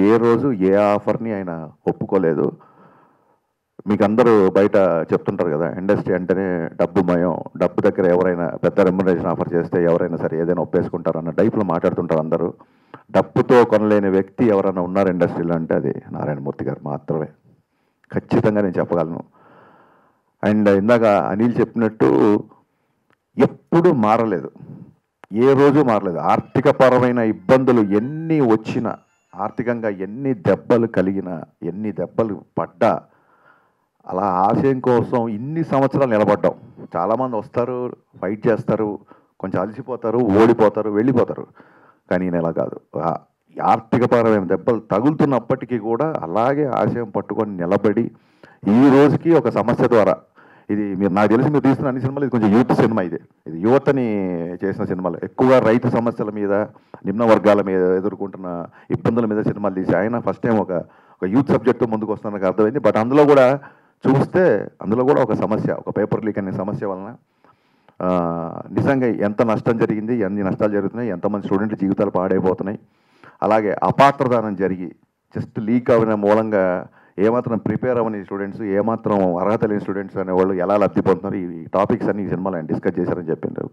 ఏ రోజు ఏ ఆఫర్‌ని ఆయన ఒప్పుకోలేదు. మీకందరూ బయట చెప్తుంటారు గదా! ఇండస్ట్రీ అంటేనే డబ్బుమయం. డబ్బు దగ్గర ఎవరైనా పెద్ద రెమ్యునరేషన్ ఆఫర్ చేస్తే ఎవరైనా సరే ఏదైనా ఒప్పేసుకుంటారు అన్న టైప్‌లో మాట్లాడుతుంటారు అందరూ. డబ్బుతో కొనలేని వ్యక్తి ఎవరైనా ఉన్నారు ఇండస్ట్రీలో అంటే అది నారాయణమూర్తి గారు మాత్రమే. ఖచ్చితంగా నేను చెప్పగలను. అండ్ ఇందాక అనిల్ చెప్పినట్టు ఎప్పుడూ మారలేదు. ఏ రోజు మారలేదు. ఆర్థికపరమైన ఇబ్బందులు ఎన్ని వచ్చినా, ఆర్థికంగా ఎన్ని దెబ్బలు కలిగినా, ఎన్ని దెబ్బలు పడ్డా, అలా ఆశయం కోసం ఇన్ని సంవత్సరాలు నిలబడ్డాం. చాలామంది వస్తారు, ఫైట్ చేస్తారు, కొంచెం అలసిపోతారు, ఓడిపోతారు, వెళ్ళిపోతారు. కానీ ఈయన ఇలా కాదు. ఆర్థికపరమైన దెబ్బలు తగులుతున్నప్పటికీ కూడా అలాగే ఆశయం పట్టుకొని నిలబడి ఈ రోజుకి ఒక సమస్య ద్వారా ఇది నాకు తెలిసి మీరు తీస్తున్న అన్ని సినిమాలు ఇది కొంచెం యూత్ సినిమా ఇది యువతని చేసిన సినిమాలు ఎక్కువగా రైతు సమస్యల మీద నిమ్న వర్గాల మీద ఎదుర్కొంటున్న ఇబ్బందుల మీద సినిమాలు తీసి ఆయన ఫస్ట్ టైం ఒక యూత్ సబ్జెక్ట్తో ముందుకు వస్తున్నకు అర్థమైంది. బట్ అందులో కూడా చూస్తే అందులో కూడా ఒక సమస్య, ఒక పేపర్ లీక్ అనే సమస్య వలన నిజంగా ఎంత నష్టం జరిగింది, ఎన్ని నష్టాలు జరుగుతున్నాయి, ఎంతమంది స్టూడెంట్ల జీవితాలు పాడైపోతున్నాయి. అలాగే అపాత్రదానం జరిగి జస్ట్ లీక్ అవిన మూలంగా ఏమాత్రం ప్రిపేర్ అవ్వని స్టూడెంట్స్, ఏమాత్రం అర్హత లేని స్టూడెంట్స్ అనేవాళ్ళు ఎలా లబ్ధి పొందుతున్నారు, ఈ టాపిక్స్ అన్ని ఈ సినిమాలో ఆయన డిస్కస్ చేశారని చెప్పిండ్రు.